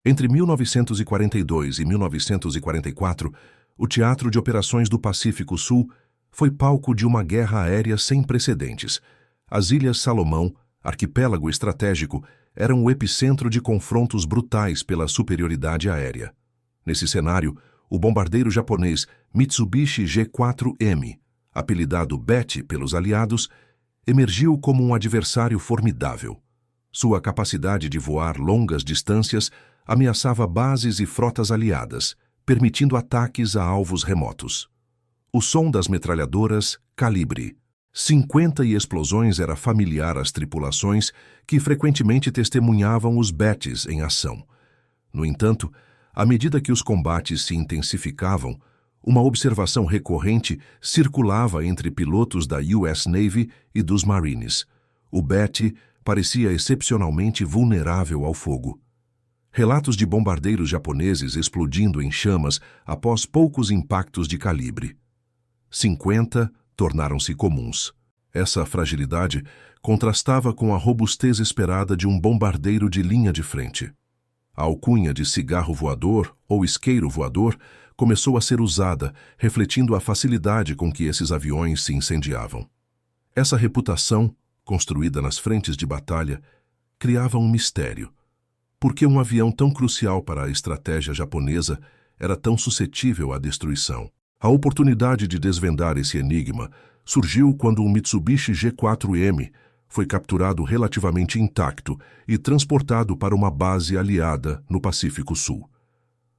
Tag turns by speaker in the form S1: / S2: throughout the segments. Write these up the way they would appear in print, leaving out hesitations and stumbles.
S1: Entre 1942 e 1944, o Teatro de Operações do Pacífico Sul foi palco de uma guerra aérea sem precedentes. As Ilhas Salomão, arquipélago estratégico, eram o epicentro de confrontos brutais pela superioridade aérea. Nesse cenário, o bombardeiro japonês Mitsubishi G4M, apelidado Betty pelos aliados, emergiu como um adversário formidável. Sua capacidade de voar longas distâncias ameaçava bases e frotas aliadas, permitindo ataques a alvos remotos. O som das metralhadoras Calibre 50 e explosões era familiar às tripulações que frequentemente testemunhavam os Bettys em ação. No entanto, à medida que os combates se intensificavam, uma observação recorrente circulava entre pilotos da US Navy e dos Marines. O Betty parecia excepcionalmente vulnerável ao fogo. Relatos de bombardeiros japoneses explodindo em chamas após poucos impactos de calibre. 50 tornaram-se comuns. Essa fragilidade contrastava com a robustez esperada de um bombardeiro de linha de frente. A alcunha de cigarro voador ou isqueiro voador começou a ser usada, refletindo a facilidade com que esses aviões se incendiavam. Essa reputação, construída nas frentes de batalha, criava um mistério. Por que um avião tão crucial para a estratégia japonesa era tão suscetível à destruição? A oportunidade de desvendar esse enigma surgiu quando um Mitsubishi G4M foi capturado relativamente intacto e transportado para uma base aliada no Pacífico Sul.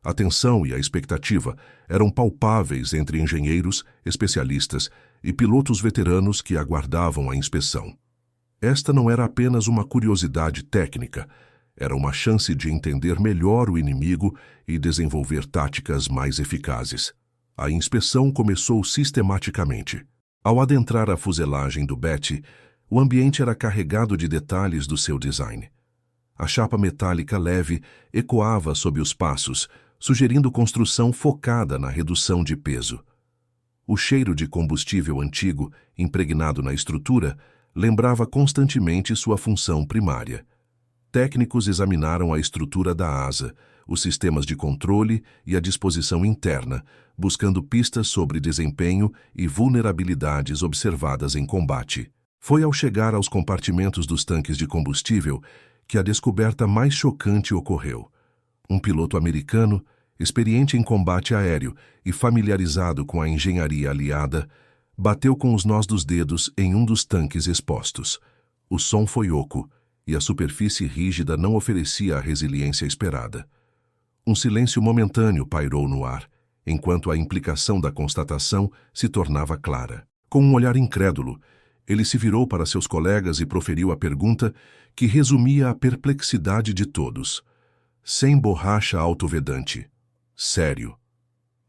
S1: A tensão e a expectativa eram palpáveis entre engenheiros, especialistas e pilotos veteranos que aguardavam a inspeção. Esta não era apenas uma curiosidade técnica, era uma chance de entender melhor o inimigo e desenvolver táticas mais eficazes. A inspeção começou sistematicamente. Ao adentrar a fuselagem do Betty, o ambiente era carregado de detalhes do seu design. A chapa metálica leve ecoava sob os passos, sugerindo construção focada na redução de peso. O cheiro de combustível antigo, impregnado na estrutura, lembrava constantemente sua função primária. Técnicos examinaram a estrutura da asa, os sistemas de controle e a disposição interna, buscando pistas sobre desempenho e vulnerabilidades observadas em combate. Foi ao chegar aos compartimentos dos tanques de combustível que a descoberta mais chocante ocorreu. Um piloto americano, experiente em combate aéreo e familiarizado com a engenharia aliada, bateu com os nós dos dedos em um dos tanques expostos. O som foi oco e a superfície rígida não oferecia a resiliência esperada. Um silêncio momentâneo pairou no ar, enquanto a implicação da constatação se tornava clara. Com um olhar incrédulo, ele se virou para seus colegas e proferiu a pergunta que resumia a perplexidade de todos. Sem borracha autovedante. Sério.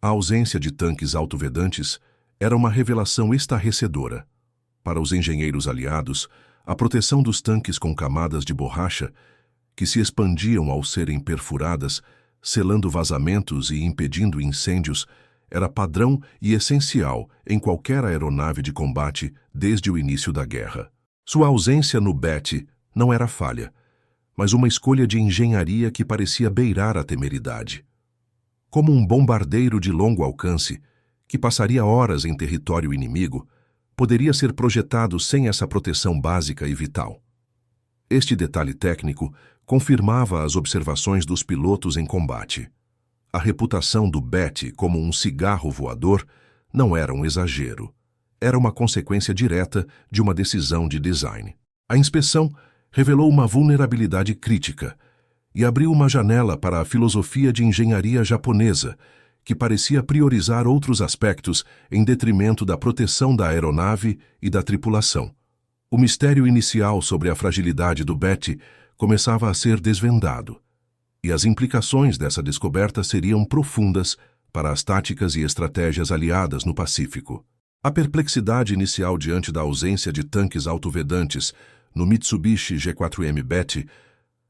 S1: A ausência de tanques autovedantes era uma revelação estarrecedora. Para os engenheiros aliados, a proteção dos tanques com camadas de borracha, que se expandiam ao serem perfuradas, selando vazamentos e impedindo incêndios, era padrão e essencial em qualquer aeronave de combate desde o início da guerra. Sua ausência no Betty não era falha, mas uma escolha de engenharia que parecia beirar a temeridade. Como um bombardeiro de longo alcance, que passaria horas em território inimigo, poderia ser projetado sem essa proteção básica e vital. Este detalhe técnico confirmava as observações dos pilotos em combate. A reputação do Betty como um cigarro voador não era um exagero. Era uma consequência direta de uma decisão de design. A inspeção revelou uma vulnerabilidade crítica e abriu uma janela para a filosofia de engenharia japonesa, que parecia priorizar outros aspectos em detrimento da proteção da aeronave e da tripulação. O mistério inicial sobre a fragilidade do Betty começava a ser desvendado, e as implicações dessa descoberta seriam profundas para as táticas e estratégias aliadas no Pacífico. A perplexidade inicial diante da ausência de tanques autovedantes no Mitsubishi G4M Betty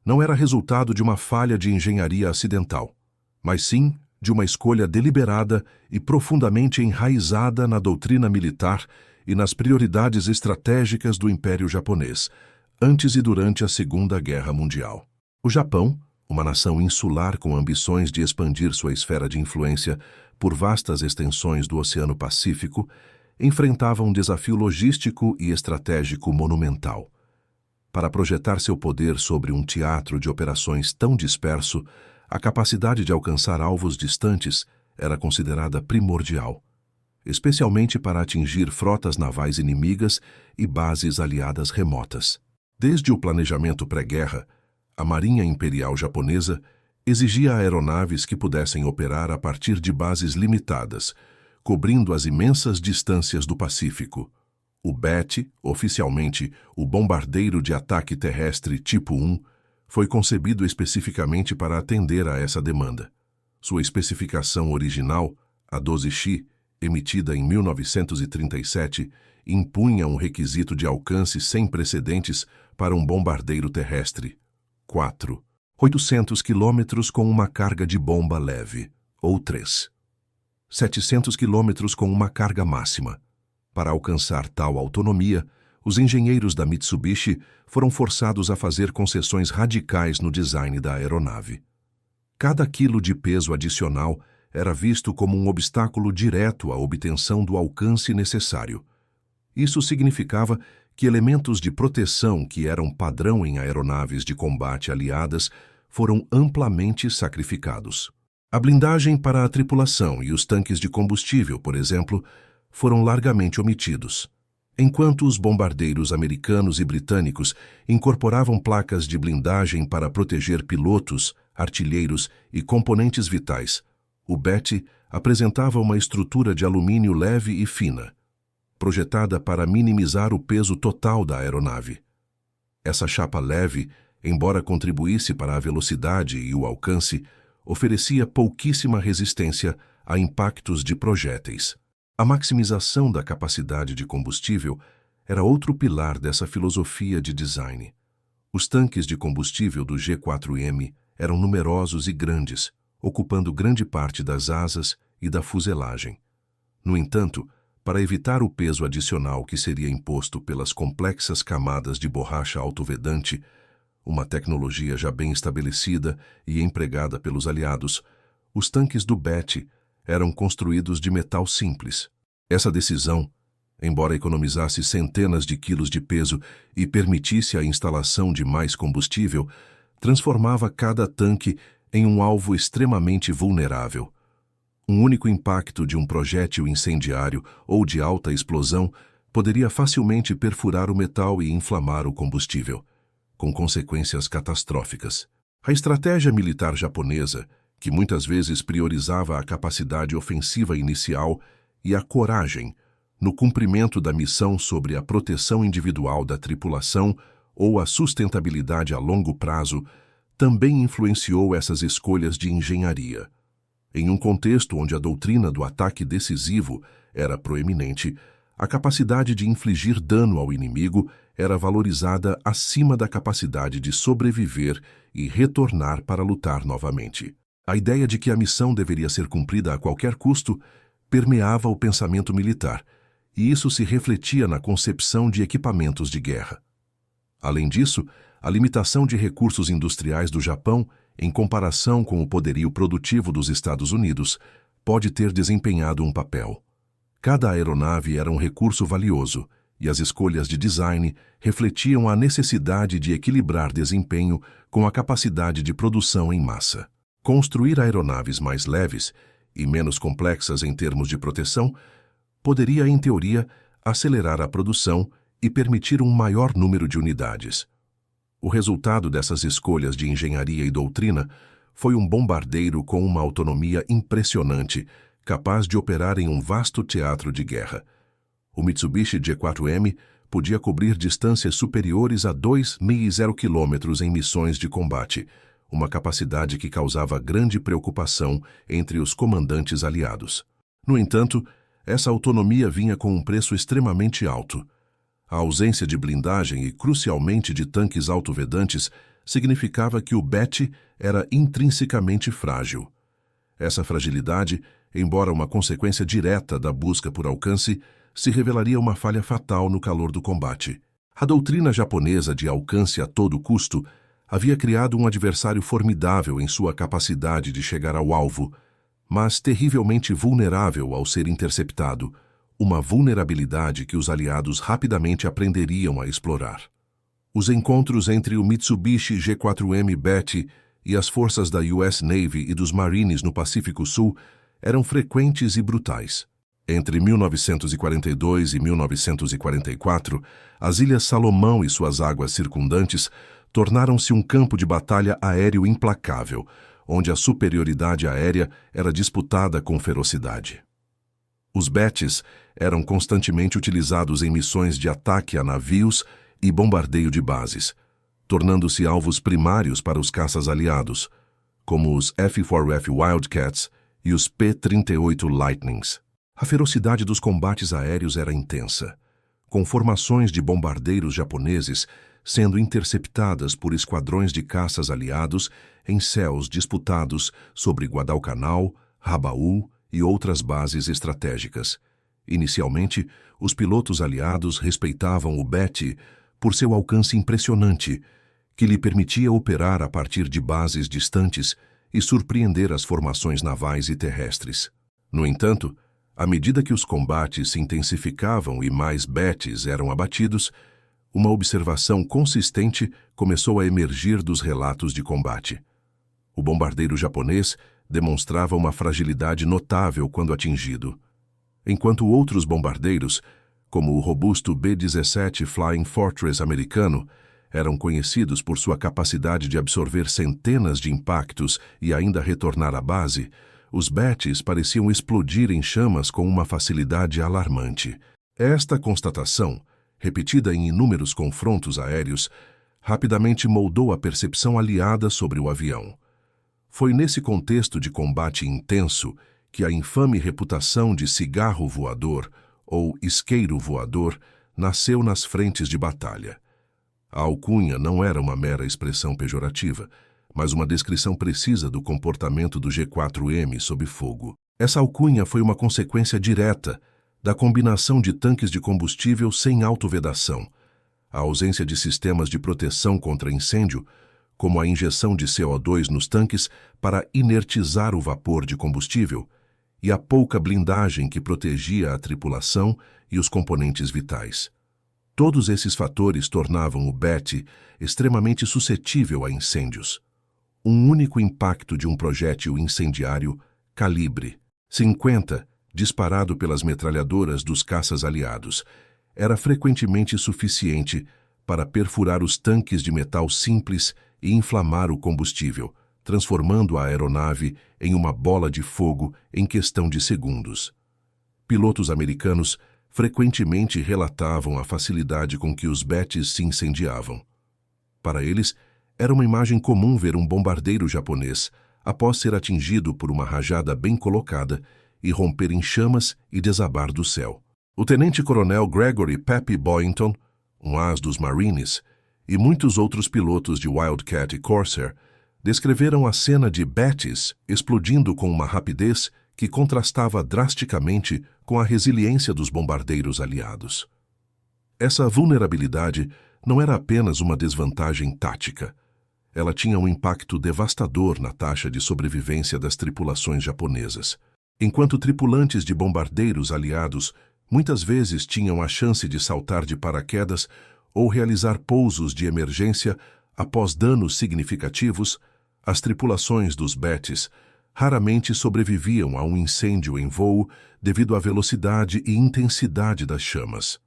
S1: não era resultado de uma falha de engenharia acidental, mas sim de uma escolha deliberada e profundamente enraizada na doutrina militar e nas prioridades estratégicas do Império Japonês, antes e durante a Segunda Guerra Mundial. O Japão, uma nação insular com ambições de expandir sua esfera de influência por vastas extensões do Oceano Pacífico, enfrentava um desafio logístico e estratégico monumental. Para projetar seu poder sobre um teatro de operações tão disperso, a capacidade de alcançar alvos distantes era considerada primordial, especialmente para atingir frotas navais inimigas e bases aliadas remotas. Desde o planejamento pré-guerra, a Marinha Imperial Japonesa exigia aeronaves que pudessem operar a partir de bases limitadas, cobrindo as imensas distâncias do Pacífico. O BET, oficialmente o Bombardeiro de Ataque Terrestre Tipo 1, foi concebido especificamente para atender a essa demanda. Sua especificação original, a 12X, emitida em 1937, impunha um requisito de alcance sem precedentes para um bombardeiro terrestre. 4. 800 quilômetros com uma carga de bomba leve, ou 3. 700 quilômetros com uma carga máxima. Para alcançar tal autonomia, os engenheiros da Mitsubishi foram forçados a fazer concessões radicais no design da aeronave. Cada quilo de peso adicional era visto como um obstáculo direto à obtenção do alcance necessário. Isso significava que elementos de proteção que eram padrão em aeronaves de combate aliadas foram amplamente sacrificados. A blindagem para a tripulação e os tanques de combustível, por exemplo, foram largamente omitidos. Enquanto os bombardeiros americanos e britânicos incorporavam placas de blindagem para proteger pilotos, artilheiros e componentes vitais, o BET apresentava uma estrutura de alumínio leve e fina, projetada para minimizar o peso total da aeronave. Essa chapa leve, embora contribuísse para a velocidade e o alcance, oferecia pouquíssima resistência a impactos de projéteis. A maximização da capacidade de combustível era outro pilar dessa filosofia de design. Os tanques de combustível do G4M eram numerosos e grandes, ocupando grande parte das asas e da fuselagem. No entanto, para evitar o peso adicional que seria imposto pelas complexas camadas de borracha autovedante, uma tecnologia já bem estabelecida e empregada pelos aliados, os tanques do BET eram construídos de metal simples. Essa decisão, embora economizasse centenas de quilos de peso e permitisse a instalação de mais combustível, transformava cada tanque em um alvo extremamente vulnerável. Um único impacto de um projétil incendiário ou de alta explosão poderia facilmente perfurar o metal e inflamar o combustível, com consequências catastróficas. A estratégia militar japonesa, que muitas vezes priorizava a capacidade ofensiva inicial e a coragem no cumprimento da missão sobre a proteção individual da tripulação ou a sustentabilidade a longo prazo, também influenciou essas escolhas de engenharia. Em um contexto onde a doutrina do ataque decisivo era proeminente, a capacidade de infligir dano ao inimigo era valorizada acima da capacidade de sobreviver e retornar para lutar novamente. A ideia de que a missão deveria ser cumprida a qualquer custo permeava o pensamento militar, e isso se refletia na concepção de equipamentos de guerra. Além disso, a limitação de recursos industriais do Japão, em comparação com o poderio produtivo dos Estados Unidos, pode ter desempenhado um papel. Cada aeronave era um recurso valioso, e as escolhas de design refletiam a necessidade de equilibrar desempenho com a capacidade de produção em massa. Construir aeronaves mais leves e menos complexas em termos de proteção poderia, em teoria, acelerar a produção e permitir um maior número de unidades. O resultado dessas escolhas de engenharia e doutrina foi um bombardeiro com uma autonomia impressionante, capaz de operar em um vasto teatro de guerra. O Mitsubishi G4M podia cobrir distâncias superiores a 2.000 quilômetros em missões de combate, uma capacidade que causava grande preocupação entre os comandantes aliados. No entanto, essa autonomia vinha com um preço extremamente alto. A ausência de blindagem e, crucialmente, de tanques autovedantes significava que o BET era intrinsecamente frágil. Essa fragilidade, embora uma consequência direta da busca por alcance, se revelaria uma falha fatal no calor do combate. A doutrina japonesa de alcance a todo custo havia criado um adversário formidável em sua capacidade de chegar ao alvo, mas terrivelmente vulnerável ao ser interceptado, uma vulnerabilidade que os aliados rapidamente aprenderiam a explorar. Os encontros entre o Mitsubishi G4M Betty e as forças da US Navy e dos Marines no Pacífico Sul eram frequentes e brutais. Entre 1942 e 1944, as Ilhas Salomão e suas águas circundantes tornaram-se um campo de batalha aéreo implacável, onde a superioridade aérea era disputada com ferocidade. Os Bettys eram constantemente utilizados em missões de ataque a navios e bombardeio de bases, tornando-se alvos primários para os caças aliados, como os F-4F Wildcats e os P-38 Lightnings. A ferocidade dos combates aéreos era intensa, com formações de bombardeiros japoneses sendo interceptadas por esquadrões de caças aliados em céus disputados sobre Guadalcanal, Rabaul e outras bases estratégicas. Inicialmente, os pilotos aliados respeitavam o Betty por seu alcance impressionante, que lhe permitia operar a partir de bases distantes e surpreender as formações navais e terrestres. No entanto, à medida que os combates se intensificavam e mais Bettys eram abatidos, uma observação consistente começou a emergir dos relatos de combate. O bombardeiro japonês demonstrava uma fragilidade notável quando atingido, enquanto outros bombardeiros, como o robusto B-17 Flying Fortress americano, eram conhecidos por sua capacidade de absorver centenas de impactos e ainda retornar à base, os Bettys pareciam explodir em chamas com uma facilidade alarmante. Esta constatação, repetida em inúmeros confrontos aéreos, rapidamente moldou a percepção aliada sobre o avião. Foi nesse contexto de combate intenso que a infame reputação de cigarro voador, ou isqueiro voador, nasceu nas frentes de batalha. A alcunha não era uma mera expressão pejorativa, mas uma descrição precisa do comportamento do G4M sob fogo. Essa alcunha foi uma consequência direta da combinação de tanques de combustível sem autovedação, a ausência de sistemas de proteção contra incêndio, como a injeção de CO2 nos tanques para inertizar o vapor de combustível, e a pouca blindagem que protegia a tripulação e os componentes vitais. Todos esses fatores tornavam o Betty extremamente suscetível a incêndios. Um único impacto de um projétil incendiário calibre 50, disparado pelas metralhadoras dos caças aliados, era frequentemente suficiente para perfurar os tanques de metal simples e inflamar o combustível, transformando a aeronave em uma bola de fogo em questão de segundos. Pilotos americanos frequentemente relatavam a facilidade com que os Bettys se incendiavam. Para eles, era uma imagem comum ver um bombardeiro japonês, após ser atingido por uma rajada bem colocada, e romper em chamas e desabar do céu. O tenente-coronel Gregory Pepe Boynton, um as dos Marines, e muitos outros pilotos de Wildcat e Corsair descreveram a cena de Bettys explodindo com uma rapidez que contrastava drasticamente com a resiliência dos bombardeiros aliados. Essa vulnerabilidade não era apenas uma desvantagem tática. Ela tinha um impacto devastador na taxa de sobrevivência das tripulações japonesas. Enquanto tripulantes de bombardeiros aliados muitas vezes tinham a chance de saltar de paraquedas ou realizar pousos de emergência após danos significativos, as tripulações dos Bettys raramente sobreviviam a um incêndio em voo devido à velocidade e intensidade das chamas.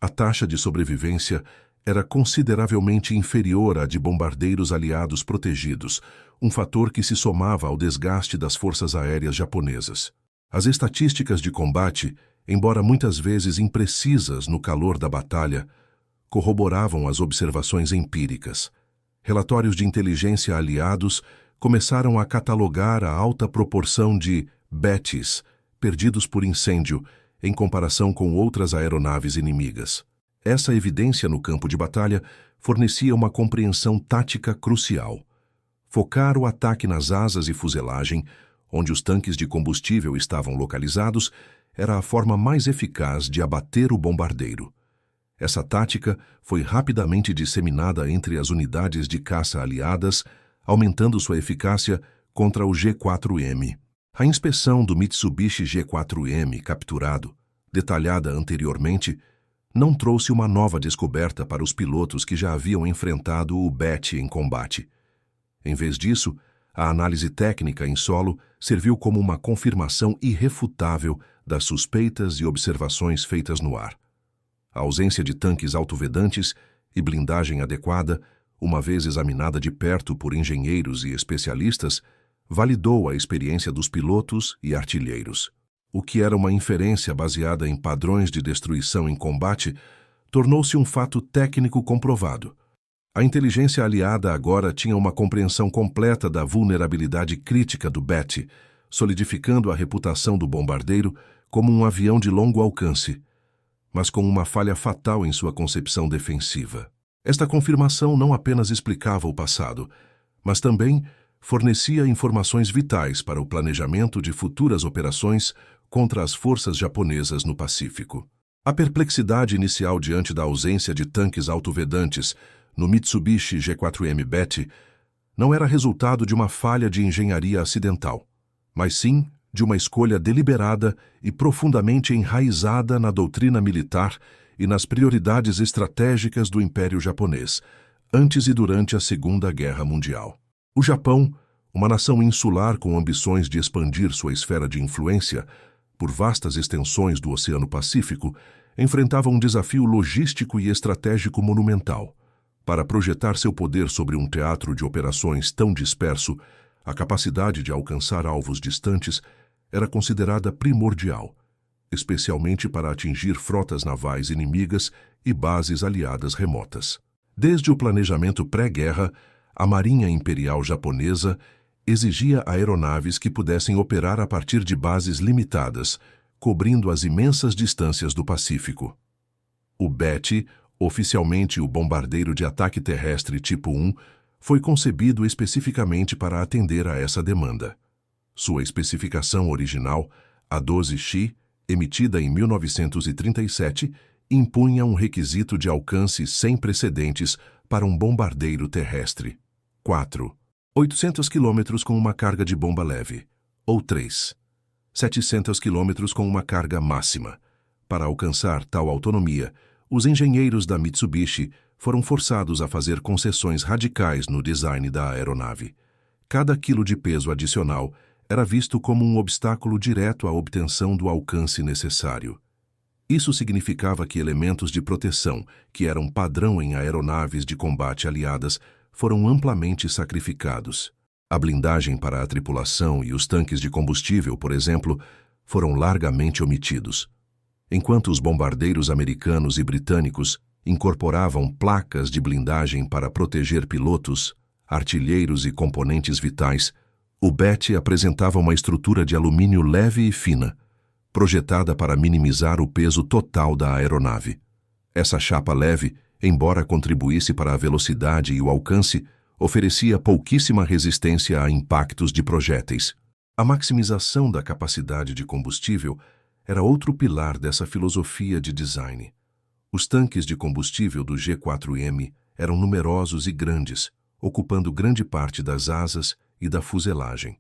S1: A taxa de sobrevivência era consideravelmente inferior à de bombardeiros aliados protegidos, um fator que se somava ao desgaste das forças aéreas japonesas. As estatísticas de combate, embora muitas vezes imprecisas no calor da batalha, corroboravam as observações empíricas. Relatórios de inteligência aliados começaram a catalogar a alta proporção de Bettys perdidos por incêndio em comparação com outras aeronaves inimigas. Essa evidência no campo de batalha fornecia uma compreensão tática crucial. Focar o ataque nas asas e fuselagem, onde os tanques de combustível estavam localizados, era a forma mais eficaz de abater o bombardeiro. Essa tática foi rapidamente disseminada entre as unidades de caça aliadas, aumentando sua eficácia contra o G4M. A inspeção do Mitsubishi G4M capturado, detalhada anteriormente, não trouxe uma nova descoberta para os pilotos que já haviam enfrentado o BET em combate. Em vez disso, a análise técnica em solo serviu como uma confirmação irrefutável das suspeitas e observações feitas no ar. A ausência de tanques autovedantes e blindagem adequada, uma vez examinada de perto por engenheiros e especialistas, validou a experiência dos pilotos e artilheiros. O que era uma inferência baseada em padrões de destruição em combate tornou-se um fato técnico comprovado. A inteligência aliada agora tinha uma compreensão completa da vulnerabilidade crítica do BET, solidificando a reputação do bombardeiro como um avião de longo alcance, mas com uma falha fatal em sua concepção defensiva. Esta confirmação não apenas explicava o passado, mas também fornecia informações vitais para o planejamento de futuras operações contra as forças japonesas no Pacífico. A perplexidade inicial diante da ausência de tanques autovedantes no Mitsubishi G4M BET não era resultado de uma falha de engenharia acidental, mas sim de uma escolha deliberada e profundamente enraizada na doutrina militar e nas prioridades estratégicas do Império Japonês, antes e durante a Segunda Guerra Mundial. O Japão, uma nação insular com ambições de expandir sua esfera de influência por vastas extensões do Oceano Pacífico, enfrentava um desafio logístico e estratégico monumental. Para projetar seu poder sobre um teatro de operações tão disperso, a capacidade de alcançar alvos distantes era considerada primordial, especialmente para atingir frotas navais inimigas e bases aliadas remotas. Desde o planejamento pré-guerra, a Marinha Imperial Japonesa exigia aeronaves que pudessem operar a partir de bases limitadas, cobrindo as imensas distâncias do Pacífico. O BET, oficialmente o bombardeiro de ataque terrestre tipo 1, foi concebido especificamente para atender a essa demanda. Sua especificação original, a 12X, emitida em 1937, impunha um requisito de alcance sem precedentes para um bombardeiro terrestre. 4. 800 km com uma carga de bomba leve, ou 3. 700 km com uma carga máxima. Para alcançar tal autonomia, os engenheiros da Mitsubishi foram forçados a fazer concessões radicais no design da aeronave. Cada quilo de peso adicional era visto como um obstáculo direto à obtenção do alcance necessário. Isso significava que elementos de proteção, que eram padrão em aeronaves de combate aliadas, foram amplamente sacrificados. A blindagem para a tripulação e os tanques de combustível, por exemplo, foram largamente omitidos. Enquanto os bombardeiros americanos e britânicos incorporavam placas de blindagem para proteger pilotos, artilheiros e componentes vitais, o BET apresentava uma estrutura de alumínio leve e fina, projetada para minimizar o peso total da aeronave. Essa chapa leve, embora contribuísse para a velocidade e o alcance, oferecia pouquíssima resistência a impactos de projéteis. A maximização da capacidade de combustível era outro pilar dessa filosofia de design. Os tanques de combustível do G4M eram numerosos e grandes, ocupando grande parte das asas e da fuselagem.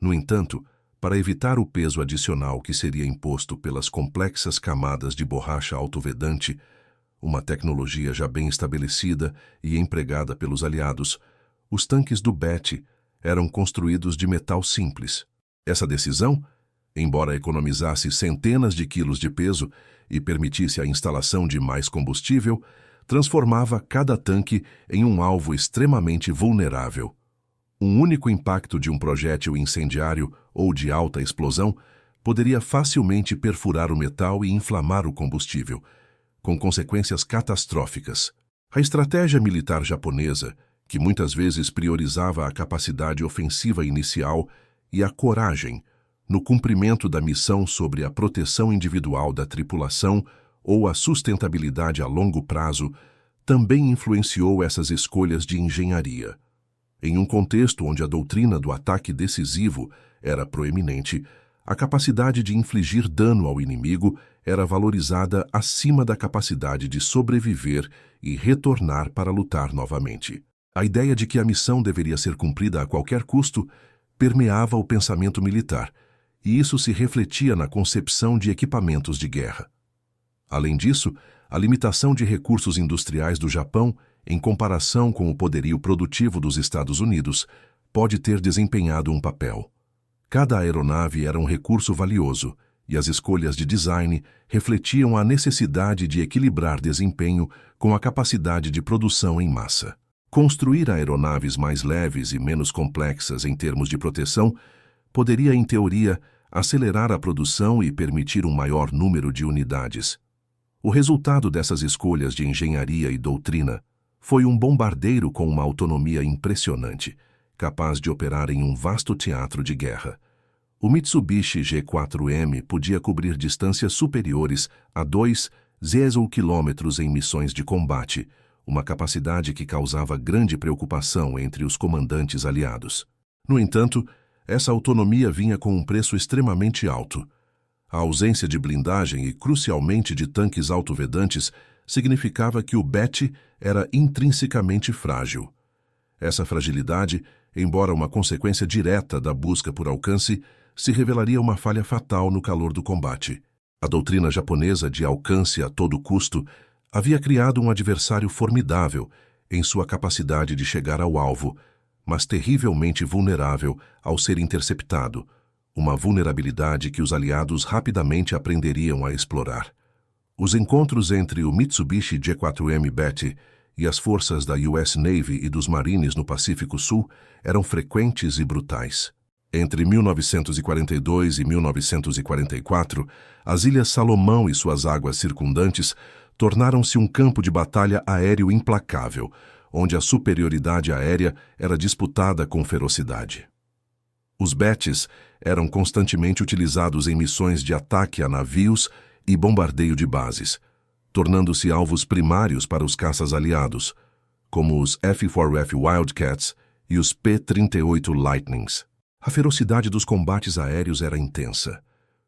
S1: No entanto, para evitar o peso adicional que seria imposto pelas complexas camadas de borracha autovedante, uma tecnologia já bem estabelecida e empregada pelos aliados, os tanques do BET eram construídos de metal simples. Essa decisão, embora economizasse centenas de quilos de peso e permitisse a instalação de mais combustível, transformava cada tanque em um alvo extremamente vulnerável. Um único impacto de um projétil incendiário ou de alta explosão poderia facilmente perfurar o metal e inflamar o combustível, com consequências catastróficas. A estratégia militar japonesa, que muitas vezes priorizava a capacidade ofensiva inicial e a coragem no cumprimento da missão sobre a proteção individual da tripulação ou a sustentabilidade a longo prazo, também influenciou essas escolhas de engenharia. Em um contexto onde a doutrina do ataque decisivo era proeminente, a capacidade de infligir dano ao inimigo era valorizada acima da capacidade de sobreviver e retornar para lutar novamente. A ideia de que a missão deveria ser cumprida a qualquer custo permeava o pensamento militar, e isso se refletia na concepção de equipamentos de guerra. Além disso, a limitação de recursos industriais do Japão, em comparação com o poderio produtivo dos Estados Unidos, pode ter desempenhado um papel. Cada aeronave era um recurso valioso, e as escolhas de design refletiam a necessidade de equilibrar desempenho com a capacidade de produção em massa. Construir aeronaves mais leves e menos complexas em termos de proteção poderia, em teoria, acelerar a produção e permitir um maior número de unidades. O resultado dessas escolhas de engenharia e doutrina foi um bombardeiro com uma autonomia impressionante, capaz de operar em um vasto teatro de guerra. O Mitsubishi G4M podia cobrir distâncias superiores a 2 km em missões de combate, uma capacidade que causava grande preocupação entre os comandantes aliados. No entanto, essa autonomia vinha com um preço extremamente alto. A ausência de blindagem e, crucialmente, de tanques autovedantes significava que o BET era intrinsecamente frágil. Essa fragilidade, embora uma consequência direta da busca por alcance, se revelaria uma falha fatal no calor do combate. A doutrina japonesa de alcance a todo custo havia criado um adversário formidável em sua capacidade de chegar ao alvo, mas terrivelmente vulnerável ao ser interceptado, uma vulnerabilidade que os aliados rapidamente aprenderiam a explorar. Os encontros entre o Mitsubishi G4M BET e as forças da US Navy e dos Marines no Pacífico Sul eram frequentes e brutais. Entre 1942 e 1944, as Ilhas Salomão e suas águas circundantes tornaram-se um campo de batalha aéreo implacável, onde a superioridade aérea era disputada com ferocidade. Os BETs eram constantemente utilizados em missões de ataque a navios e bombardeio de bases, tornando-se alvos primários para os caças aliados, como os F-4F Wildcats e os P-38 Lightnings. A ferocidade dos combates aéreos era intensa,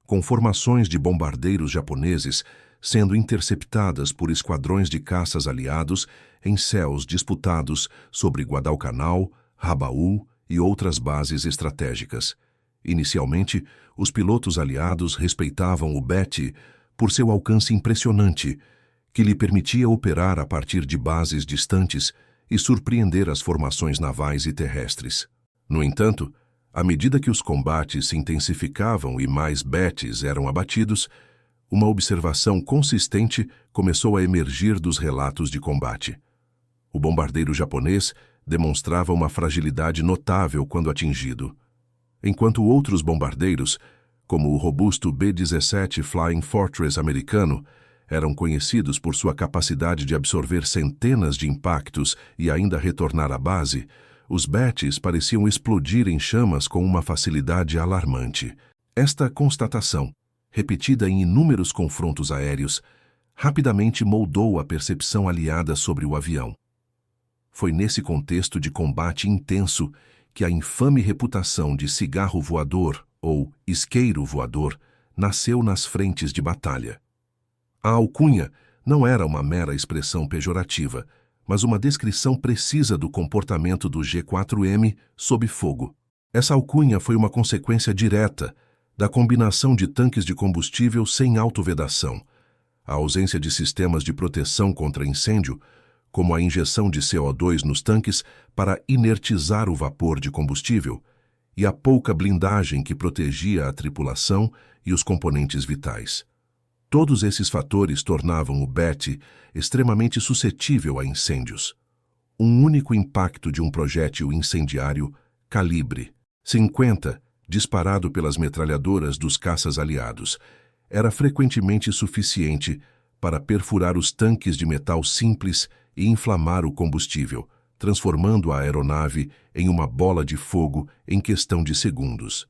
S1: com formações de bombardeiros japoneses sendo interceptadas por esquadrões de caças aliados em céus disputados sobre Guadalcanal, Rabaul e outras bases estratégicas. Inicialmente, os pilotos aliados respeitavam o BET por seu alcance impressionante, que lhe permitia operar a partir de bases distantes e surpreender as formações navais e terrestres. No entanto, à medida que os combates se intensificavam e mais BETs eram abatidos, uma observação consistente começou a emergir dos relatos de combate. O bombardeiro japonês demonstrava uma fragilidade notável quando atingido, enquanto outros bombardeiros, como o robusto B-17 Flying Fortress americano, eram conhecidos por sua capacidade de absorver centenas de impactos e ainda retornar à base. Os BETs pareciam explodir em chamas com uma facilidade alarmante. Esta constatação, repetida em inúmeros confrontos aéreos, rapidamente moldou a percepção aliada sobre o avião. Foi nesse contexto de combate intenso que a infame reputação de cigarro voador, ou isqueiro voador, nasceu nas frentes de batalha. A alcunha não era uma mera expressão pejorativa, mas uma descrição precisa do comportamento do G4M sob fogo. Essa alcunha foi uma consequência direta da combinação de tanques de combustível sem autovedação, a ausência de sistemas de proteção contra incêndio, como a injeção de CO2 nos tanques para inertizar o vapor de combustível, e a pouca blindagem que protegia a tripulação e os componentes vitais. Todos esses fatores tornavam o BET extremamente suscetível a incêndios. Um único impacto de um projétil incendiário, calibre 50, disparado pelas metralhadoras dos caças aliados, era frequentemente suficiente para perfurar os tanques de metal simples e inflamar o combustível, transformando a aeronave em uma bola de fogo em questão de segundos.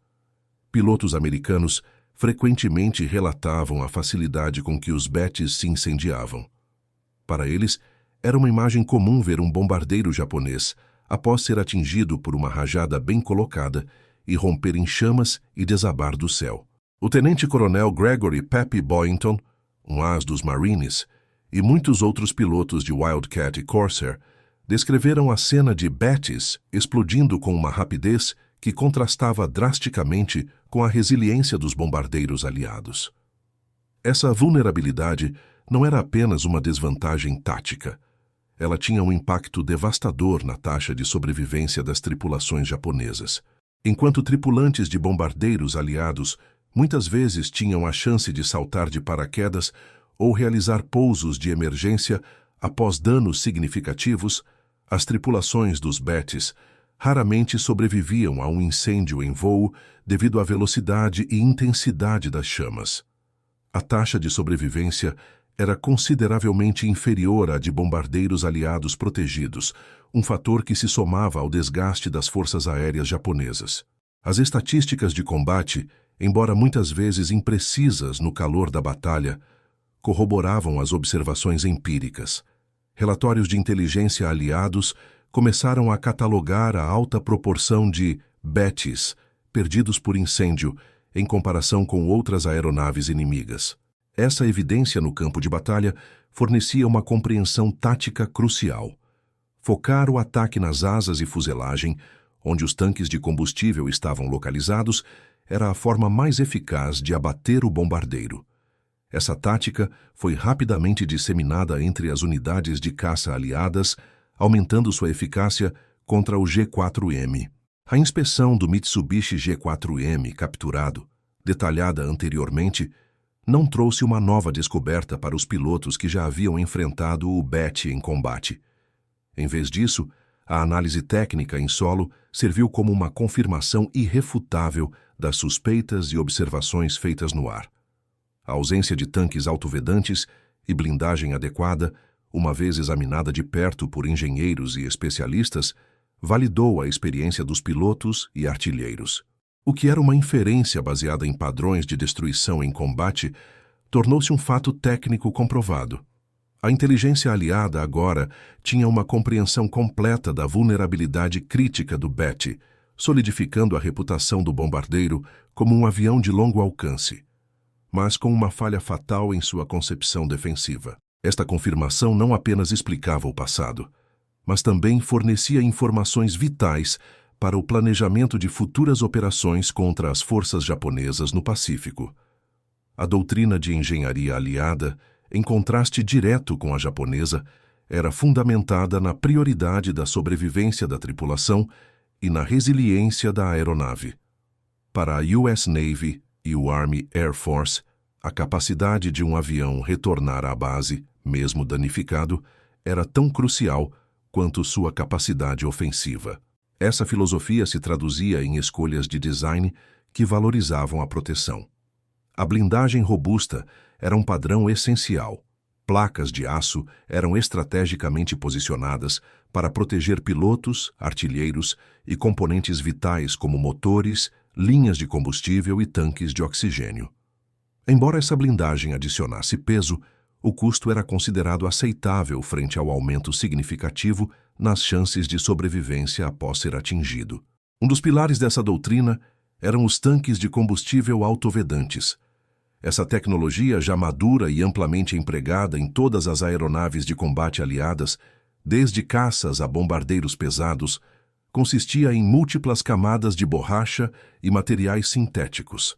S1: Pilotos americanos frequentemente relatavam a facilidade com que os BETs se incendiavam. Para eles, era uma imagem comum ver um bombardeiro japonês, após ser atingido por uma rajada bem colocada, e romper em chamas e desabar do céu. O tenente-coronel Gregory "Pappy" Boynton, um as dos Marines, e muitos outros pilotos de Wildcat e Corsair descreveram a cena de Bettis explodindo com uma rapidez que contrastava drasticamente com a resiliência dos bombardeiros aliados. Essa vulnerabilidade não era apenas uma desvantagem tática. Ela tinha um impacto devastador na taxa de sobrevivência das tripulações japonesas. Enquanto tripulantes de bombardeiros aliados muitas vezes tinham a chance de saltar de paraquedas ou realizar pousos de emergência após danos significativos, as tripulações dos Bettis raramente sobreviviam a um incêndio em voo devido à velocidade e intensidade das chamas. A taxa de sobrevivência era consideravelmente inferior à de bombardeiros aliados protegidos, um fator que se somava ao desgaste das forças aéreas japonesas. As estatísticas de combate, embora muitas vezes imprecisas no calor da batalha, corroboravam as observações empíricas. Relatórios de inteligência aliados começaram a catalogar a alta proporção de Bettis perdidos por incêndio em comparação com outras aeronaves inimigas. Essa evidência no campo de batalha fornecia uma compreensão tática crucial. Focar o ataque nas asas e fuselagem, onde os tanques de combustível estavam localizados, era a forma mais eficaz de abater o bombardeiro. Essa tática foi rapidamente disseminada entre as unidades de caça aliadas, aumentando sua eficácia contra o G4M. A inspeção do Mitsubishi G4M capturado, detalhada anteriormente, não trouxe uma nova descoberta para os pilotos que já haviam enfrentado o Betty em combate. Em vez disso, a análise técnica em solo serviu como uma confirmação irrefutável das suspeitas e observações feitas no ar. A ausência de tanques autovedantes e blindagem adequada, uma vez examinada de perto por engenheiros e especialistas, validou a experiência dos pilotos e artilheiros. O que era uma inferência baseada em padrões de destruição em combate, tornou-se um fato técnico comprovado. A inteligência aliada agora tinha uma compreensão completa da vulnerabilidade crítica do Betty, solidificando a reputação do bombardeiro como um avião de longo alcance, mas com uma falha fatal em sua concepção defensiva. Esta confirmação não apenas explicava o passado, mas também fornecia informações vitais para o planejamento de futuras operações contra as forças japonesas no Pacífico. A doutrina de engenharia aliada, em contraste direto com a japonesa, era fundamentada na prioridade da sobrevivência da tripulação e na resiliência da aeronave. Para a US Navy e o Army Air Force, a capacidade de um avião retornar à base, mesmo danificado, era tão crucial quanto sua capacidade ofensiva. Essa filosofia se traduzia em escolhas de design que valorizavam a proteção. A blindagem robusta era um padrão essencial. Placas de aço eram estrategicamente posicionadas para proteger pilotos, artilheiros e componentes vitais como motores, linhas de combustível e tanques de oxigênio. Embora essa blindagem adicionasse peso, o custo era considerado aceitável frente ao aumento significativo nas chances de sobrevivência após ser atingido. Um dos pilares dessa doutrina eram os tanques de combustível autovedantes. Essa tecnologia, já madura e amplamente empregada em todas as aeronaves de combate aliadas, desde caças a bombardeiros pesados, consistia em múltiplas camadas de borracha e materiais sintéticos.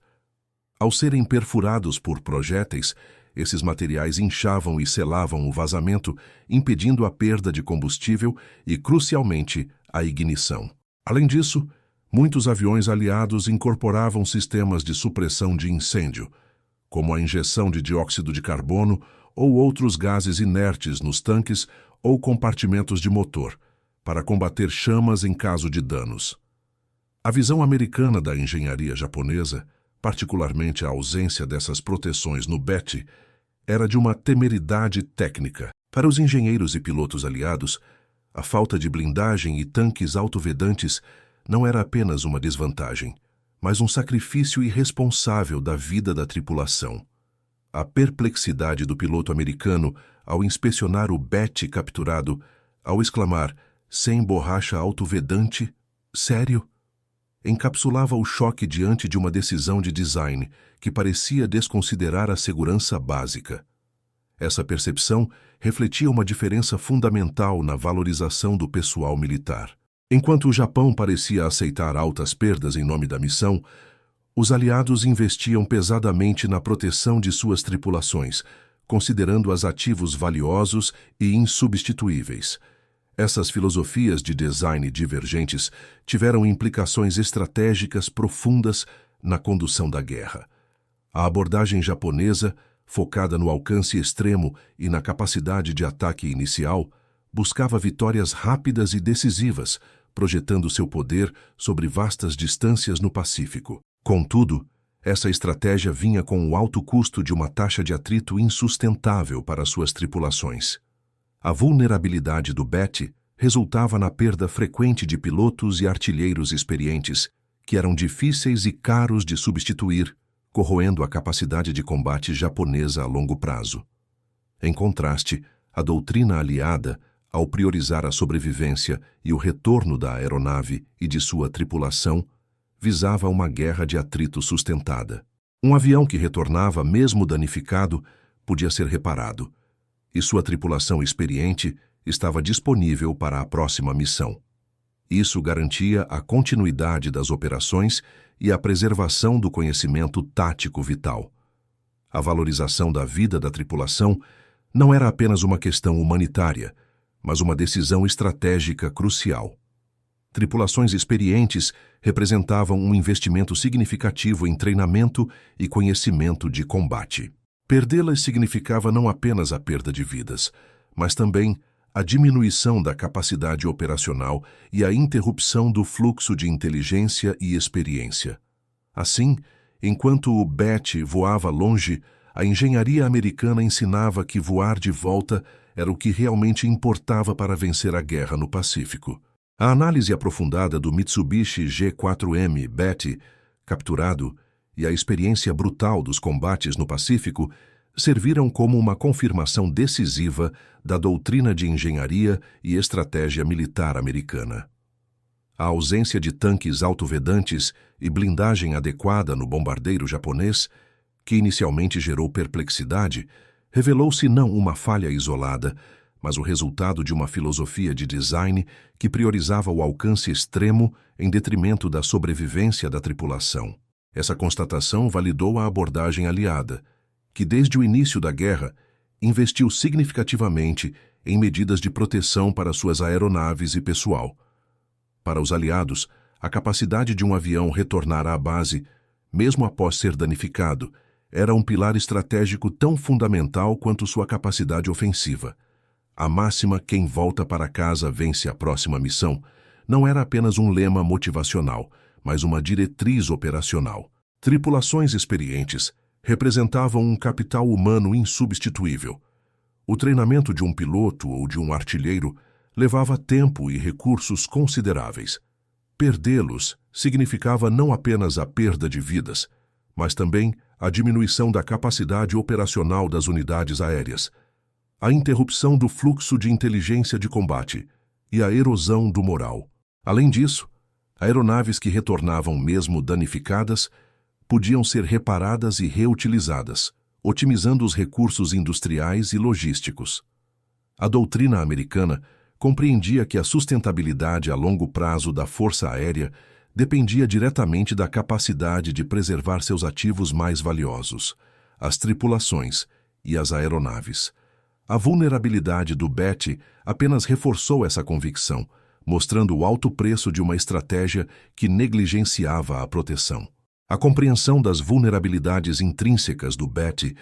S1: Ao serem perfurados por projéteis, esses materiais inchavam e selavam o vazamento, impedindo a perda de combustível e, crucialmente, a ignição. Além disso, muitos aviões aliados incorporavam sistemas de supressão de incêndio, como a injeção de dióxido de carbono ou outros gases inertes nos tanques ou compartimentos de motor, para combater chamas em caso de danos. A visão americana da engenharia japonesa, particularmente a ausência dessas proteções no Betty, era de uma temeridade técnica. Para os engenheiros e pilotos aliados, a falta de blindagem e tanques autovedantes não era apenas uma desvantagem, mas um sacrifício irresponsável da vida da tripulação. A perplexidade do piloto americano ao inspecionar o Betty capturado, ao exclamar, sem borracha autovedante, sério? Encapsulava o choque diante de uma decisão de design que parecia desconsiderar a segurança básica. Essa percepção refletia uma diferença fundamental na valorização do pessoal militar. Enquanto o Japão parecia aceitar altas perdas em nome da missão, os aliados investiam pesadamente na proteção de suas tripulações, considerando-as ativos valiosos e insubstituíveis. Essas filosofias de design divergentes tiveram implicações estratégicas profundas na condução da guerra. A abordagem japonesa, focada no alcance extremo e na capacidade de ataque inicial, buscava vitórias rápidas e decisivas, projetando seu poder sobre vastas distâncias no Pacífico. Contudo, essa estratégia vinha com o alto custo de uma taxa de atrito insustentável para suas tripulações. A vulnerabilidade do Betty resultava na perda frequente de pilotos e artilheiros experientes, que eram difíceis e caros de substituir, corroendo a capacidade de combate japonesa a longo prazo. Em contraste, a doutrina aliada, ao priorizar a sobrevivência e o retorno da aeronave e de sua tripulação, visava uma guerra de atrito sustentada. Um avião que retornava, mesmo danificado, podia ser reparado, e sua tripulação experiente estava disponível para a próxima missão. Isso garantia a continuidade das operações e a preservação do conhecimento tático vital. A valorização da vida da tripulação não era apenas uma questão humanitária, mas uma decisão estratégica crucial. Tripulações experientes representavam um investimento significativo em treinamento e conhecimento de combate. Perdê-las significava não apenas a perda de vidas, mas também a diminuição da capacidade operacional e a interrupção do fluxo de inteligência e experiência. Assim, enquanto o Betty voava longe, a engenharia americana ensinava que voar de volta era o que realmente importava para vencer a guerra no Pacífico. A análise aprofundada do Mitsubishi G4M Betty, capturado, e a experiência brutal dos combates no Pacífico serviram como uma confirmação decisiva da doutrina de engenharia e estratégia militar americana. A ausência de tanques autovedantes e blindagem adequada no bombardeiro japonês, que inicialmente gerou perplexidade, revelou-se não uma falha isolada, mas o resultado de uma filosofia de design que priorizava o alcance extremo em detrimento da sobrevivência da tripulação. Essa constatação validou a abordagem aliada, que desde o início da guerra investiu significativamente em medidas de proteção para suas aeronaves e pessoal. Para os aliados, a capacidade de um avião retornar à base, mesmo após ser danificado, era um pilar estratégico tão fundamental quanto sua capacidade ofensiva. A máxima "quem volta para casa vence a próxima missão" não era apenas um lema motivacional, mas uma diretriz operacional. Tripulações experientes representavam um capital humano insubstituível. O treinamento de um piloto ou de um artilheiro levava tempo e recursos consideráveis. Perdê-los significava não apenas a perda de vidas, mas também a diminuição da capacidade operacional das unidades aéreas, a interrupção do fluxo de inteligência de combate e a erosão do moral. Além disso, aeronaves que retornavam mesmo danificadas podiam ser reparadas e reutilizadas, otimizando os recursos industriais e logísticos. A doutrina americana compreendia que a sustentabilidade a longo prazo da Força Aérea dependia diretamente da capacidade de preservar seus ativos mais valiosos, as tripulações e as aeronaves. A vulnerabilidade do Betty apenas reforçou essa convicção, mostrando o alto preço de uma estratégia que negligenciava a proteção. A compreensão das vulnerabilidades intrínsecas do Betty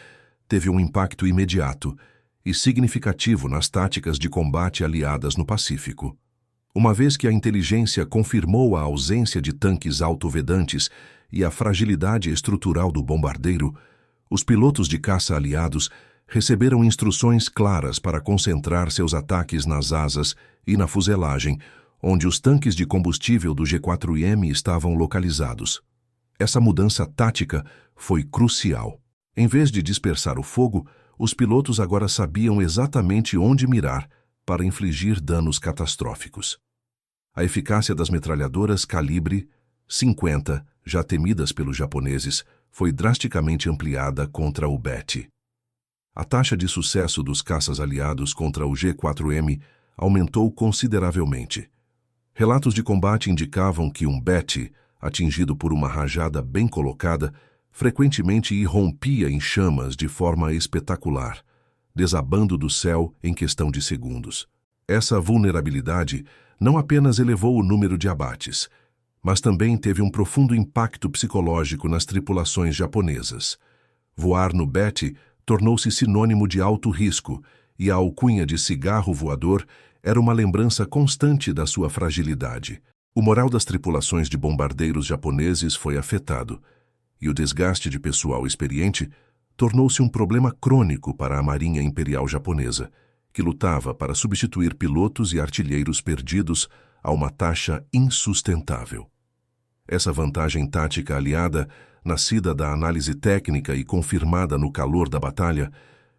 S1: teve um impacto imediato e significativo nas táticas de combate aliadas no Pacífico. Uma vez que a inteligência confirmou a ausência de tanques autovedantes e a fragilidade estrutural do bombardeiro, os pilotos de caça aliados receberam instruções claras para concentrar seus ataques nas asas e na fuselagem, onde os tanques de combustível do G4M estavam localizados. Essa mudança tática foi crucial. Em vez de dispersar o fogo, os pilotos agora sabiam exatamente onde mirar para infligir danos catastróficos. A eficácia das metralhadoras calibre 50, já temidas pelos japoneses, foi drasticamente ampliada contra o Betty. A taxa de sucesso dos caças aliados contra o G4M aumentou consideravelmente. Relatos de combate indicavam que um Betty, atingido por uma rajada bem colocada, frequentemente irrompia em chamas de forma espetacular, desabando do céu em questão de segundos. Essa vulnerabilidade não apenas elevou o número de abates, mas também teve um profundo impacto psicológico nas tripulações japonesas. Voar no Betty tornou-se sinônimo de alto risco e a alcunha de cigarro voador era uma lembrança constante da sua fragilidade. O moral das tripulações de bombardeiros japoneses foi afetado, e o desgaste de pessoal experiente tornou-se um problema crônico para a Marinha Imperial Japonesa, que lutava para substituir pilotos e artilheiros perdidos a uma taxa insustentável. Essa vantagem tática aliada, nascida da análise técnica e confirmada no calor da batalha,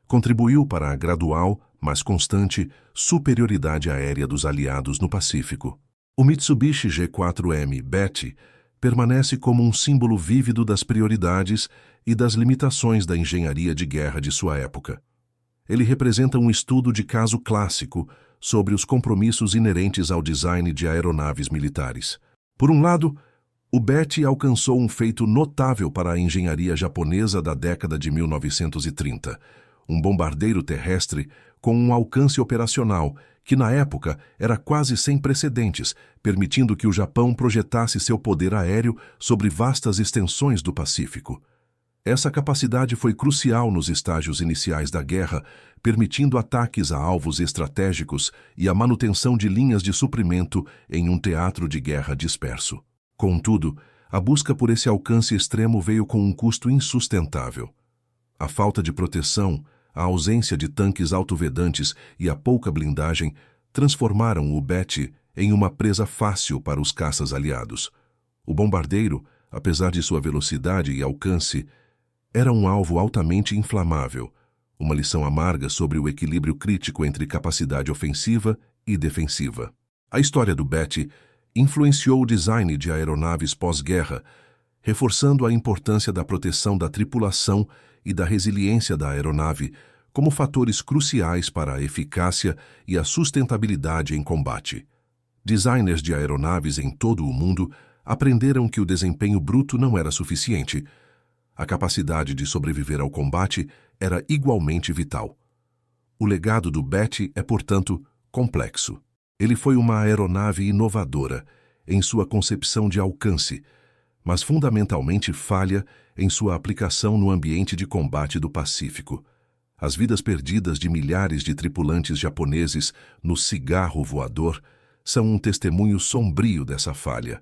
S1: contribuiu para a gradual, mas constante, superioridade aérea dos aliados no Pacífico. O Mitsubishi G4M Betty permanece como um símbolo vívido das prioridades e das limitações da engenharia de guerra de sua época. Ele representa um estudo de caso clássico sobre os compromissos inerentes ao design de aeronaves militares. Por um lado, o Betty alcançou um feito notável para a engenharia japonesa da década de 1930, um bombardeiro terrestre com um alcance operacional que, na época, era quase sem precedentes, permitindo que o Japão projetasse seu poder aéreo sobre vastas extensões do Pacífico. Essa capacidade foi crucial nos estágios iniciais da guerra, permitindo ataques a alvos estratégicos e a manutenção de linhas de suprimento em um teatro de guerra disperso. Contudo, a busca por esse alcance extremo veio com um custo insustentável. A falta de proteção, a ausência de tanques autovedantes e a pouca blindagem transformaram o Betty em uma presa fácil para os caças aliados. O bombardeiro, apesar de sua velocidade e alcance, era um alvo altamente inflamável, uma lição amarga sobre o equilíbrio crítico entre capacidade ofensiva e defensiva. A história do Betty influenciou o design de aeronaves pós-guerra, reforçando a importância da proteção da tripulação e da resiliência da aeronave como fatores cruciais para a eficácia e a sustentabilidade em combate. Designers de aeronaves em todo o mundo aprenderam que o desempenho bruto não era suficiente. A capacidade de sobreviver ao combate era igualmente vital. O legado do Betty é, portanto, complexo. Ele foi uma aeronave inovadora em sua concepção de alcance, mas fundamentalmente falha em sua aplicação no ambiente de combate do Pacífico. As vidas perdidas de milhares de tripulantes japoneses no cigarro voador são um testemunho sombrio dessa falha.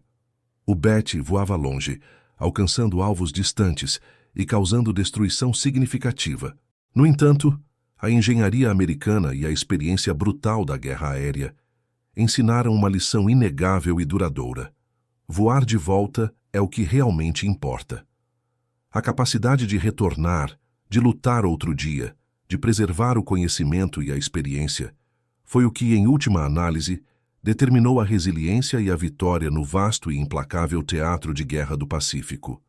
S1: O Betty voava longe, alcançando alvos distantes e causando destruição significativa. No entanto, a engenharia americana e a experiência brutal da guerra aérea ensinaram uma lição inegável e duradoura. Voar de volta é o que realmente importa. A capacidade de retornar, de lutar outro dia, de preservar o conhecimento e a experiência, foi o que, em última análise, determinou a resiliência e a vitória no vasto e implacável teatro de guerra do Pacífico.